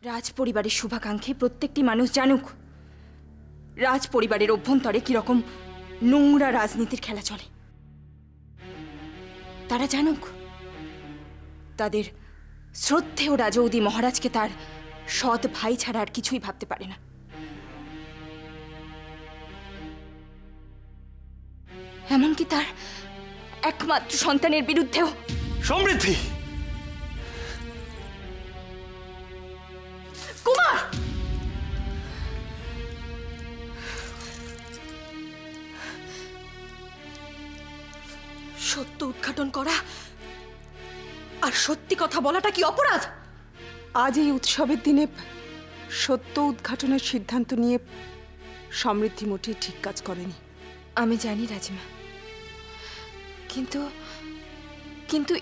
রাজ পরিবারের শুভাকাঙ্ক্ষী প্রত্যেকটি মানুষ জানুক রাজ পরিবারের অভ্যন্তরে কিরকম নোংরা রাজনীতির খেলা চলে। তারা জানুক তাদের শ্রদ্ধেয় রাজৌদি মহারাজকে তার সৎ ভাই ছাড়া আর কিছুই ভাবতে পারে না। এমনকি তার একমাত্র সন্তানের বিরুদ্ধেও। সমৃদ্ধি, কুমার, সত্য উদ্ঘাটন করা আর সত্যি কথা বলাটা কি অপরাধ? আজ এই উৎসবের দিনে সত্য উদ্ঘাটনের সিদ্ধান্ত নিয়ে সমৃদ্ধি মোটেই ঠিক কাজ করেনি। আমি জানি রাজিমা, কিন্তু কিন্তু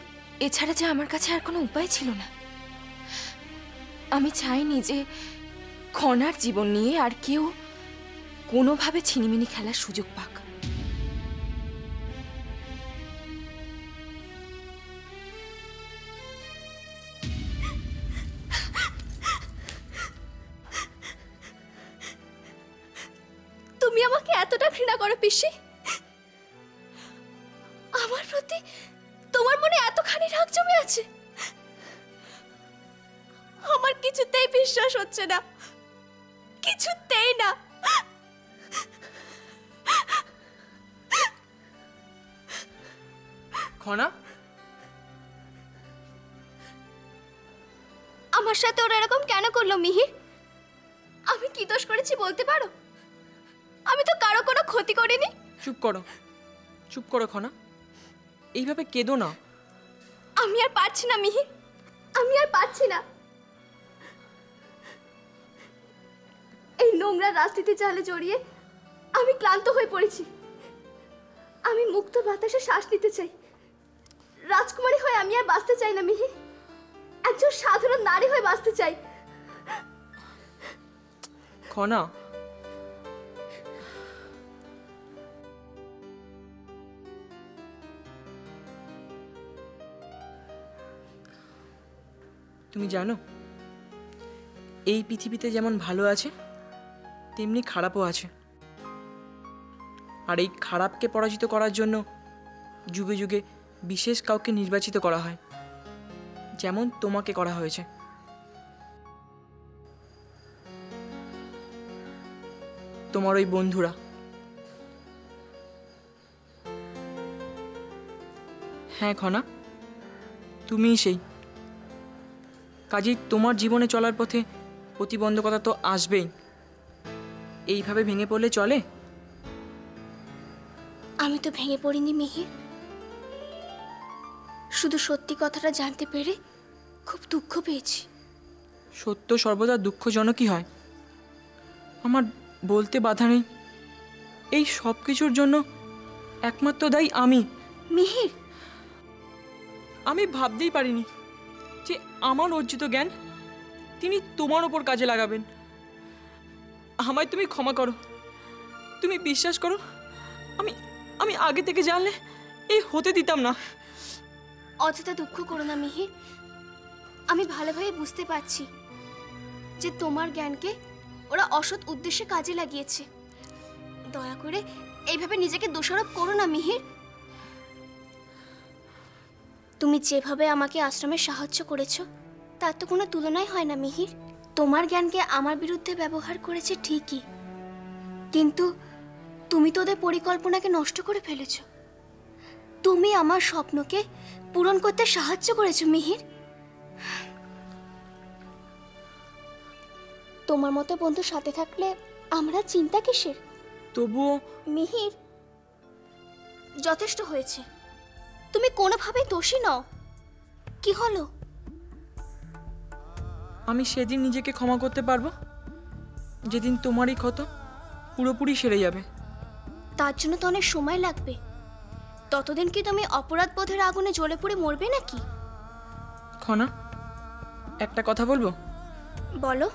এছাড়া যে আমার কাছে আর কোনো উপায় ছিল না। আমি চাইনি যে খনার জীবন নিয়ে আর কেউ কোনোভাবে ছিনিমিনি খেলার সুযোগ পাক। তুমি আমাকে এতটা ঘৃণা করো পিসি? আমার প্রতি তোমার মনে এতখানি রাগ জমে আছে? আমার কিছুতেই বিশ্বাস হচ্ছে না, কিছুতেই না। খনা, আমার সাথে ওরা এরকম কেন করলো মিহির? আমি কি দোষ করেছি বলতে পারো? আমি তো কারো কোনো ক্ষতি করিনি। চুপ করো, চুপ করো খনা, এইভাবে কেঁদো না। আমি আর পারছি না মিহির, আমি আর পারছি না। এই নোংরা রাজনীতি জালে জড়িয়ে আমি ক্লান্ত হয়ে পড়েছি। আমি মুক্ত বাতাসে শ্বাস নিতে চাই। রাজকুমারী হয়ে আমি আর বাঁচতে চাই না মিহির, একজন সাধারণ নারী হয়ে বাঁচতে চাই। খনা, তুমি জানো এই পৃথিবীতে যেমন ভালো আছে তেমনি খারাপও আছে। আর এই খারাপকে পরাজিত করার জন্য যুগে যুগে বিশেষ কাউকে নির্বাচিত করা হয়, যেমন তোমাকে করা হয়েছে। তোমার ওই বন্ধুরা। হ্যাঁ খনা, তুমিই সেই। কাজেই তোমার জীবনে চলার পথে প্রতিবন্ধকতা তো আসবেই। এইভাবে ভেঙে পড়লে চলে? আমি তো ভেঙে পড়িনি মিহির, শুধু সত্যি কথাটা জানতে পেরে খুব দুঃখ পেয়েছি। সত্য সর্বদা দুঃখজনকই হয়। আমার বলতে বাধা নেই, এই সব কিছুর জন্য একমাত্র দায়ী আমি। মিহির, আমি ভাবতেই পারিনি যে আমার অর্জিত জ্ঞান তিনি তোমার ওপর কাজে লাগাবেন। আমায় তুমি ক্ষমা করো। তুমি বিশ্বাস করো, আমি আমি আগে থেকে জানলে এই হতে দিতাম না। অযথা দুঃখ করো না মিহির। আমি ভালোভাবে বুঝতে পারছি যে তোমার জ্ঞানকে ওরা অসৎ উদ্দেশ্যে কাজে লাগিয়েছে। দয়া করে এইভাবে নিজেকে দোষারোপ করো না মিহির। তুমি যেভাবে আমাকে আশ্রমে সাহায্য করেছো তার তো কোনো তুলনাই হয় না মিহির। তোমার জ্ঞানকে আমার বিরুদ্ধে ব্যবহার করেছে ঠিকই, কিন্তু তুমি তো ওদের পরিকল্পনাকে নষ্ট করে ফেলেছো। তুমি আমার স্বপ্নকে পূরণ করতে সাহায্য করেছো মিহির। তোমার মতো বন্ধু সাথে থাকলে আমরা চিন্তা কিসের? তবুও মিহির, যথেষ্ট হয়েছে। তুমি কোনোভাবেই দোষী নও। কি হলো? আমি সেদিন নিজেকে ক্ষমা করতে পারবো যেদিন তোমারই ক্ষত পুরোপুরি সেরে যাবে। তার জন্য তো অনেক সময় লাগবে। ততদিন কি তুমি অপরাধ বোধের আগুনে জ্বলে পড়ে মরবে নাকি? খনা, একটা কথা বলবো? বলো।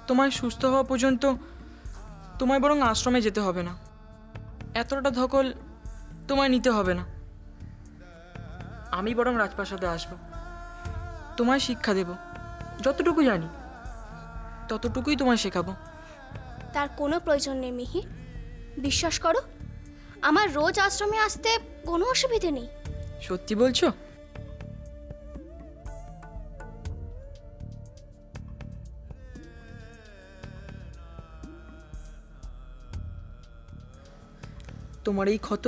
তোমায় সুস্থ হওয়া পর্যন্ত তোমায় বরং আশ্রমে যেতে হবে না। এতটা ধকল তোমায় নিতে হবে না। আমি বরং রাজপ্রাসাদে আসবো, তোমায় শিক্ষা দেব যতটুকু জানি। ততটুকুই তোমায় শেখাবো। তার কোনো প্রয়োজন নেই মিহির, বিশ্বাস করো আমার রোজ আশ্রমে আসতে কোনো অসুবিধে নেই। সত্যি বলছো? তোমার এই ক্ষত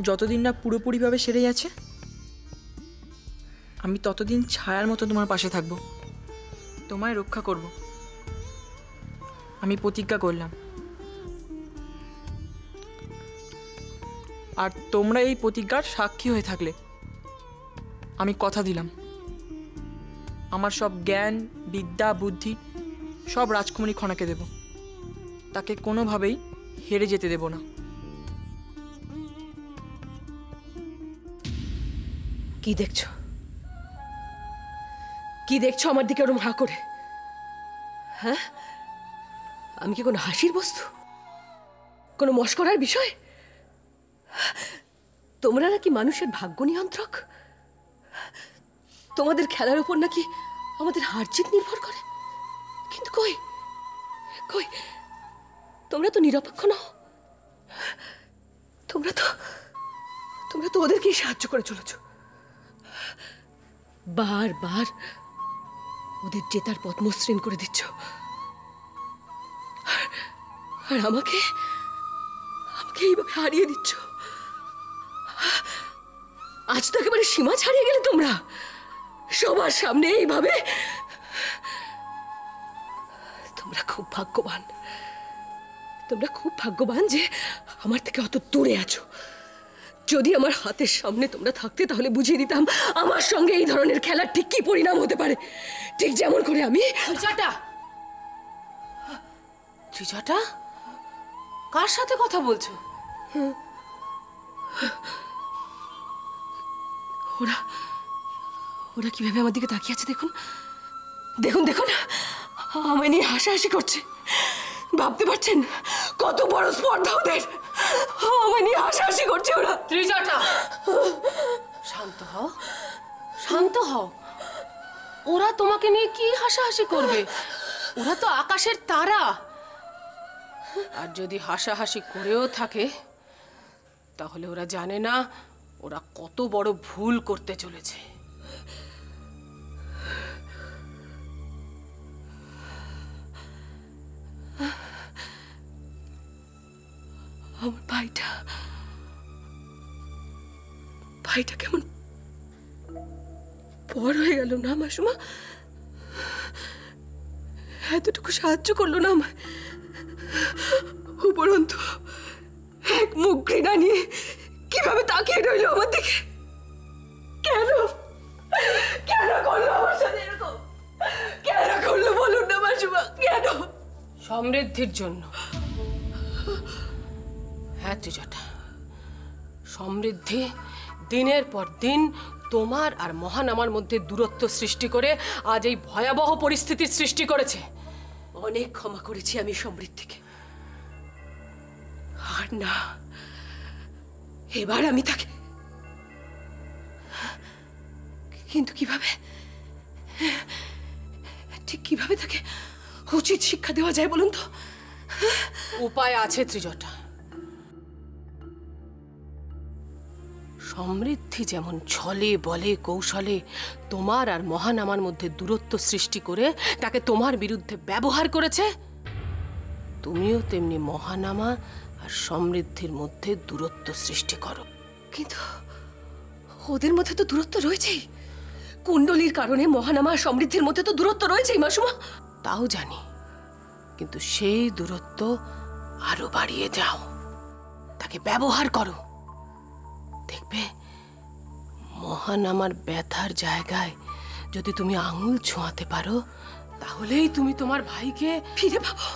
যতদিন না পুরোপুরিভাবে সেরে যাচ্ছে, আমি ততদিন ছায়ার মতো তোমার পাশে থাকবো, তোমায় রক্ষা করব। আমি প্রতিজ্ঞা করলাম। আর তোমরা এই প্রতিজ্ঞার সাক্ষী হয়ে থাকলে আমি কথা দিলাম, আমার সব জ্ঞান, বিদ্যা, বুদ্ধি সব রাজকুমারী খনাকে দেব। তাকে কোনোভাবেই হেরে যেতে দেব না। কি দেখছো? কি দেখছো আমার দিকে ওরম হাঁ করে? হ্যাঁ, আমি কি কোনো হাসির বস্তু, কোনো মস্করার বিষয়? তোমরা নাকি মানুষের ভাগ্য নিয়ন্ত্রক? তোমাদের খেলার উপর নাকি আমাদের হার জিত নির্ভর করে? কিন্তু কই কই, তোমরা তো নিরপেক্ষ নও। তোমরা তো ওদেরকেই সাহায্য করে চলেছ। বারবার ওদের জেতার পথ মসৃণ করে দিচ্ছ, আর আমাকে এইভাবে হারিয়ে দিচ্ছ। আজ তো একেবারে সীমা ছাড়িয়ে গেলে তোমরা সবার সামনে এইভাবে। তোমরা খুব ভাগ্যবান, তোমরা খুব ভাগ্যবান যে আমার থেকে অত দূরে আছো। যদি আমার হাতের সামনে তোমরা থাকতে তাহলে বুঝিয়ে দিতাম আমার সঙ্গে এই ধরনের খেলার ঠিক কি পরিণাম হতে পারে। ঠিক যেমন করে আমি ত্রিজটা, কার সাথে কথা বলছো? ওরা ওরা কিভাবে আমার দিকে তাকিয়ে আছে দেখুন, দেখুন দেখুন, আমায় নিয়ে হাসাহাসি করছে। ভাবতে পারছেন কত বড় স্পর্ধা ওদের? আমায় নিয়ে হাসাহাসি করছে ওরা। ত্রিজটা, শান্ত হও, শান্ত হও। ওরা তোমাকে নিয়ে কি হাসাহাসি করবে? ওরা তো আকাশের তারা। আর যদি হাসাহাসি করেও থাকে তাহলে ওরা জানে না ওরা কত বড় ভুল করতে চলেছে। আমার ভাইটা কেমন বড় হয়ে গেল না মাসুমা? এতটুকু সাহায্য করলো না আমায়, উপরন্তু এক মুখ ঘৃণা নিয়ে কিভাবে তাকিয়ে রইল আমার দিকে। কেন কেন করলো আমার সাথে এরকম? কেন করলো বলুন না মাসুমা, কেন? সমৃদ্ধির জন্য। হ্যাঁ ত্রিজটা, সমৃদ্ধি দিনের পর দিন তোমার আর মহানামার মধ্যে দূরত্ব সৃষ্টি করে আজ এই ভয়াবহ পরিস্থিতির সৃষ্টি করেছে। অনেক ক্ষমা করেছি আমি সমৃদ্ধিকে, আর না, এবার আমি তাকে। কিন্তু কিভাবে, ঠিক কিভাবে তাকে উচিত শিক্ষা দেওয়া যায় বলুন তো? উপায় আছে ত্রিজটা। সমৃদ্ধি যেমন ছলে বলে কৌশলে তোমার আর মহানামার মধ্যে দূরত্ব সৃষ্টি করে তাকে তোমার বিরুদ্ধে ব্যবহার করেছে, তুমিও তেমনি মহানামা আর সমৃদ্ধির মধ্যে দূরত্ব সৃষ্টি করো। কিন্তু ওদের মধ্যে তো দূরত্ব রয়েছেই। কুণ্ডলীর কারণে মহানামা আর সমৃদ্ধির মধ্যে তো দূরত্ব রয়েছেই মাসুমা। তাও জানি, কিন্তু সেই দূরত্ব আরো বাড়িয়ে যাও, তাকে ব্যবহার করো। দেখবে মহানামার ব্যথার জায়গায় যদি তুমি আঙুল ছোঁয়াতে পারো তাহলেই তুমি তোমার ভাইকে ফিরে পাবো।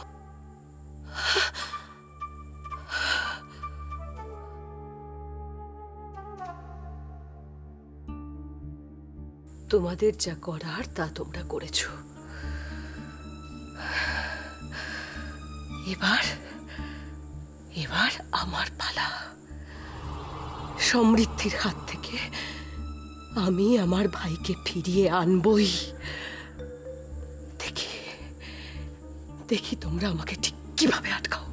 তোমাদের যা করার তা তোমরা করেছো। এবার আমার পালা। সমৃদ্ধির হাত থেকে আমি আমার ভাইকে ফিরিয়ে আনবই। দেখি তোমরা আমাকে ঠিক কিভাবে আটকাও।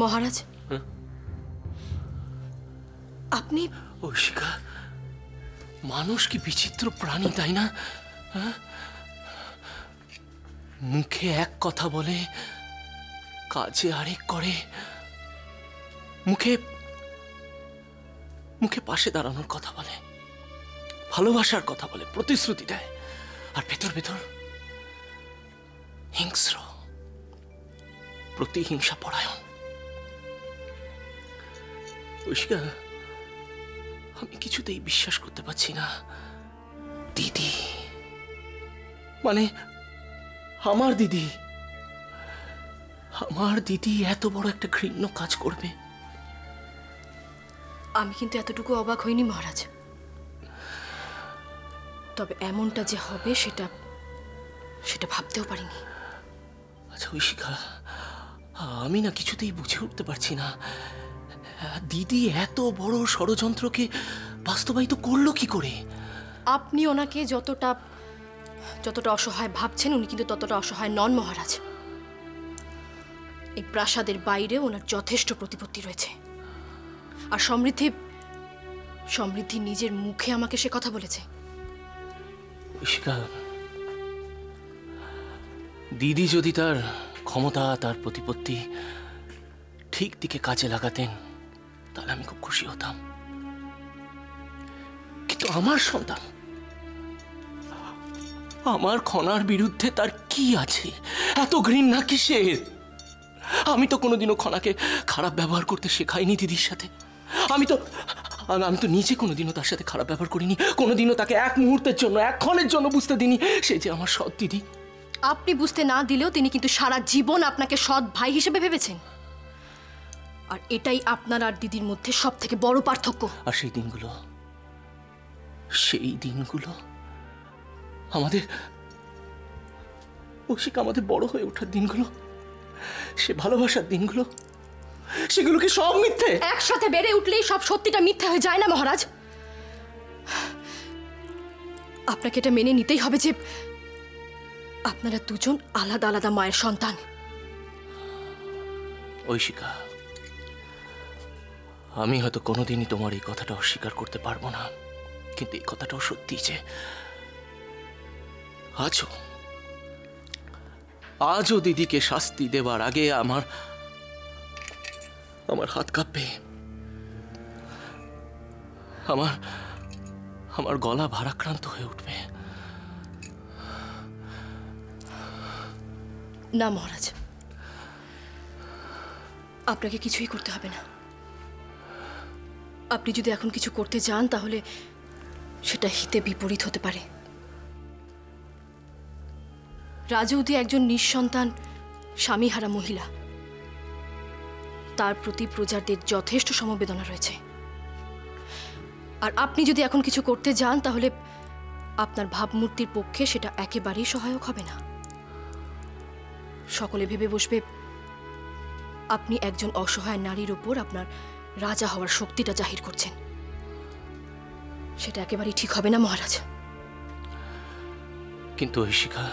মহারাজ, আপনি ঐশিকা, মানুষ কি বিচিত্র প্রাণী, তাই না? মুখে এক কথা বলে, কাজে আরেক করে। মুখে মুখে পাশে দাঁড়ানোর কথা বলে, ভালোবাসার কথা বলে, প্রতিশ্রুতি দেয়, আর ভেতর ভেতর হিংস্র, প্রতিহিংসা পরায়ণ। ঐশিকা, আমি কিছুতেই বিশ্বাস করতে পারছি না দিদি, মানে আমার দিদি এত বড় একটা ঘৃণ্য কাজ করবে। আমি কিন্তু এতটুকু অবাক হইনি মহারাজ, তবে এমনটা যে হবে সেটা ভাবতেও পারিনি। আচ্ছা ঐশিকা, আমি না কিছুতেই বুঝে উঠতে পারছি না দিদি এত বড় ষড়যন্ত্রকে বাস্তবায়িত করলো কি করে? আপনি ওনাকে যতটা অসহায় ভাবছেন, উনি কিন্তু ততটা অসহায় নন মহারাজ। এই প্রাসাদের বাইরে ওনার যথেষ্ট প্রতিপত্তি রয়েছে। আর সমৃদ্ধি নিজের মুখে আমাকে সে কথা বলেছে। ঐশিকা, দিদি যদি তার ক্ষমতা, তার প্রতিপত্তি ঠিক দিকে কাজে লাগাতেন তাহলে আমি খুব খুশি হতাম। কিন্তু আমার সন্তান, আমার খনার বিরুদ্ধে তার কি আছে? এত ঘৃণা কিসের? আমি তো কোনোদিনও খনাকে খারাপ ব্যবহার করতে শেখাইনি দিদির সাথে। আমি তো নিজে কোনোদিনও তার সাথে খারাপ ব্যবহার করিনি। কোনোদিনও তাকে এক মুহূর্তের জন্য, এক ক্ষণের জন্য বুঝতে দিনি সে যে আমার সৎ দিদি। আপনি বুঝতে না দিলেও তিনি কিন্তু সারা জীবন আপনাকে সৎ ভাই হিসেবে ভেবেছেন। আর এটাই আপনার আর দিদির মধ্যে সব থেকে বড় পার্থক্য। আর সেই দিনগুলো আমাদের ঐশিকা, আমাদের বড় হয়ে ওঠার দিনগুলো, সে ভালোবাসার দিনগুলো, সেগুলো কি সব মিথ্যে? একসাথে বেড়ে উঠলেই সব সত্যিটা মিথ্যে হয়ে যায় না মহারাজ। আপনাকে এটা মেনে নিতেই হবে যে আপনারা দুজন আলাদা আলাদা মায়ের সন্তান। ঐশিকা, আমি হয়তো কোনোদিনই তোমার এই কথাটা অস্বীকার করতে পারবো না, কিন্তু এই কথাটাও সত্যি যে আজও দিদিকে শাস্তি দেওয়ার আগে আমার হাত কাঁপবে, আমার গলা ভারাক্রান্ত হয়ে উঠবে। না মহারাজ, আপনাকে কিছুই করতে হবে না। আপনি যদি এখন কিছু করতে যান তাহলে সেটা হিতে বিপরীত হতে পারে। রাজৌদি একজন নিঃসন্তান স্বামীহারা মহিলা, তার প্রতি প্রজাদের যথেষ্ট সমবেদনা রয়েছে। আর আপনি যদি এখন কিছু করতে যান তাহলে আপনার ভাবমূর্তির পক্ষে সেটা একেবারেই সহায়ক হবে না। সকলে ভেবে বসবে আপনি একজন অসহায় নারীর উপর আপনার রাজা হওয়ার শক্তিটা জাহির করছেন। সেটা একেবারেই ঠিক হবে না মহারাজ। কিন্তু ঐশিকা,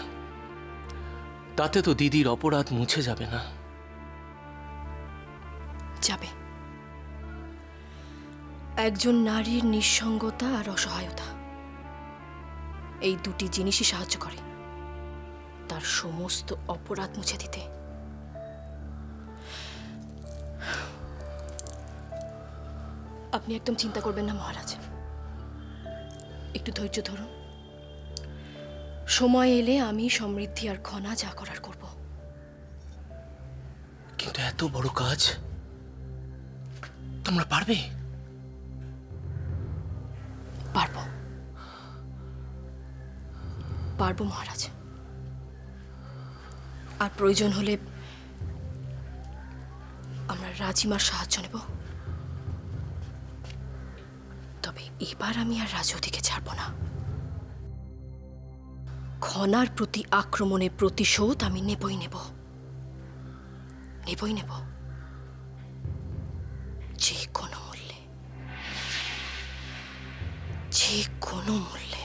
তাতে তো দিদির অপরাধ মুছে যাবে না। যাবে। একজন নারীর নিঃসঙ্গতা আর অসহায়তা, এই দুটি জিনিসই সাহায্য করে তার সমস্ত অপরাধ মুছে দিতে। আপনি একদম চিন্তা করবেন না মহারাজ, একটু ধৈর্য ধরুন। সময় এলে আমি সমৃদ্ধি আর খনা যা করার করব। কিন্তু এত বড় কাজ তোমরা পারবে? পারবো মহারাজ। আর প্রয়োজন হলে আমরা রাজিমার সাহায্য নেব, তবে এবার আমি আর রাজৌদিকে ছাড়ব না। খনার প্রতি আক্রমণের প্রতিশোধ আমি নেবই নেব, নেবই নেব, যে কোনো মূল্যে, যে কোনো মূল্যে।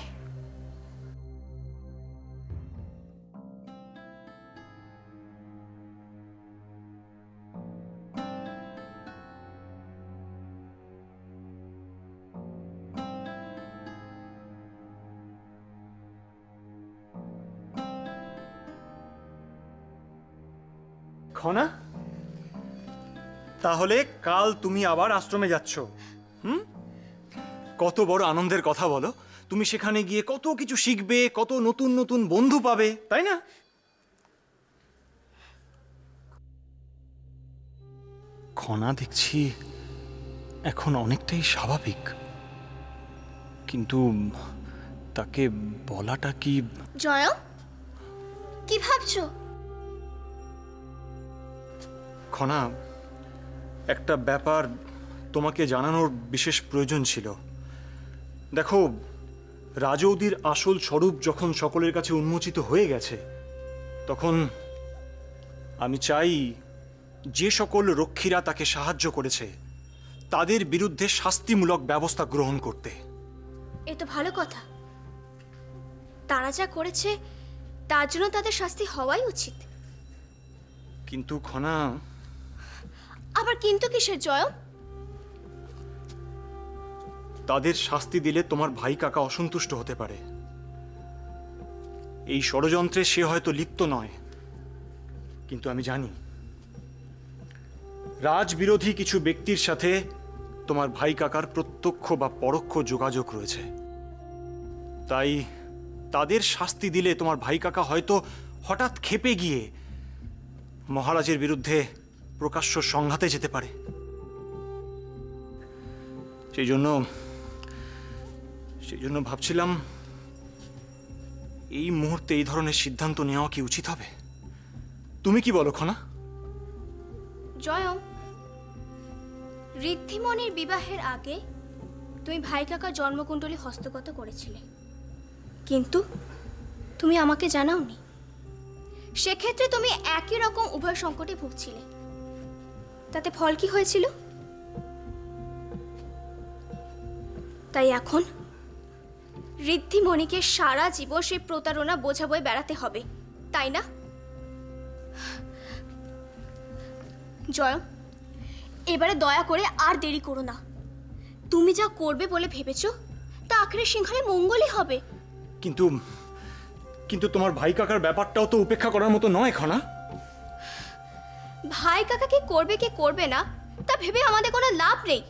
খনা, তাহলে কাল তুমি আবার আশ্রমে যাচ্ছ? কত বড় আনন্দের কথা বলো। তুমি সেখানে গিয়ে কত কিছু শিখবে, কত নতুন নতুন বন্ধু পাবে, তাই না? খনা দেখছি এখন অনেকটাই স্বাভাবিক, কিন্তু তাকে বলাটা কি? জয়, কি ভাবছো? খনা, একটা ব্যাপার তোমাকে জানানোর বিশেষ প্রয়োজন ছিল। দেখো, রাজৌদির আসল স্বরূপ যখন সকলের কাছে উন্মোচিত হয়ে গেছে, তখন আমি চাই যে সকল রক্ষীরা তাকে সাহায্য করেছে তাদের বিরুদ্ধে শাস্তিমূলক ব্যবস্থা গ্রহণ করতে। এ তো ভালো কথা। তারা যা করেছে তার জন্য তাদের শাস্তি হওয়াই উচিত। কিন্তু খনা, আবার কিন্তু কিসের জয়? তাদের শাস্তি দিলে তোমার ভাই কাকা অসন্তুষ্ট হতে পারে। এই ষড়যন্ত্রে সে হয়তো লিপ্ত নয়, কিন্তু আমি জানি রাজবিরোধী কিছু ব্যক্তির সাথে তোমার ভাই কাকার প্রত্যক্ষ বা পরোক্ষ যোগাযোগ রয়েছে। তাই তাদের শাস্তি দিলে তোমার ভাই কাকা হয়তো হঠাৎ ক্ষেপে গিয়ে মহারাজের বিরুদ্ধে প্রকাশ্য সংঘাতে যেতে পারে। সেই জন্য ভাবছিলাম এই মুহূর্তে এই ধরনের সিদ্ধান্ত নেওয়া কি উচিত হবে? তুমি কি বলো খনা? জয়ম, ঋদ্ধিমণির বিবাহের আগে তুমি ভাই কাকার জন্মকুণ্ডলী হস্তগত করেছিলে, কিন্তু তুমি আমাকে জানাওনি। সেক্ষেত্রে তুমি একই রকম উভয় সংকটে ভুগছিলে। তাতে ফল কি হয়েছিল? তাই এখন ঋদ্ধিমণিকে সারা জীবন সেই প্রতারণা বোঝা বয়ে বেড়াতে হবে, তাই না? জয়, এবারে দয়া করে আর দেরি করো না। তুমি যা করবে বলে ভেবেছ তা আখেরে সিংহালে মঙ্গলই হবে। কিন্তু তোমার ভাই কাকার ব্যাপারটাও তো উপেক্ষা করার মতো নয় খনা। ভাই কাকা কি করবে না তা ভেবে আমাদের কোনো লাভ নেই।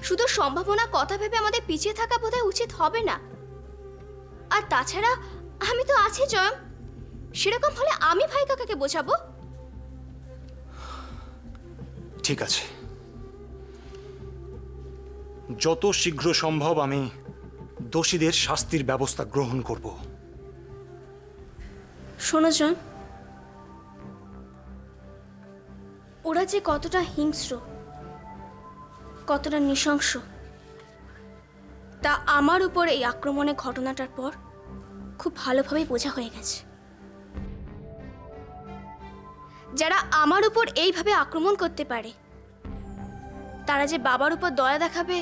শুধু সম্ভাবনা কথা ভেবে আমাদের পিছিয়ে থাকা বোধহয় উচিত হবে না। আর তাছাড়া আমি তো আছি জয়ম, সেরকম হলে আমি ভাই কাকাকে বোঝাবো। ঠিক আছে, যত শীঘ্র সম্ভব আমি দোষীদের শাস্তির ব্যবস্থা গ্রহণ করব। শোনো জয়ম, ওরা যে কতটা হিংস্র, কতটা নৃশংস, তা আমার উপর এই আক্রমণের ঘটনাটার পর খুব ভালোভাবেই বোঝা হয়ে গেছে। যারা আমার উপর এইভাবে আক্রমণ করতে পারে তারা যে বাবার উপর দয়া দেখাবে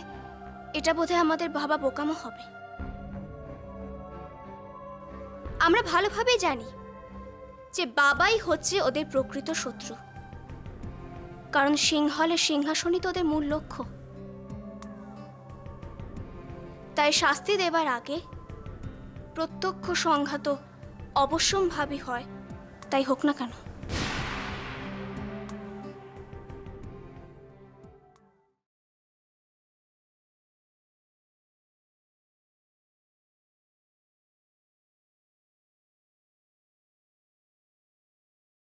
এটা বোধহয় আমাদের ভাবা বোকামো হবে। আমরা ভালোভাবেই জানি যে বাবাই হচ্ছে ওদের প্রকৃত শত্রু, কারণ সিংহলের সিংহাসনই তো ওদের মূল লক্ষ্য। তাই শাস্তি দেবার আগে প্রত্যক্ষ সংঘাত অবশ্যম্ভাবী হয়, তাই হোক না কেন।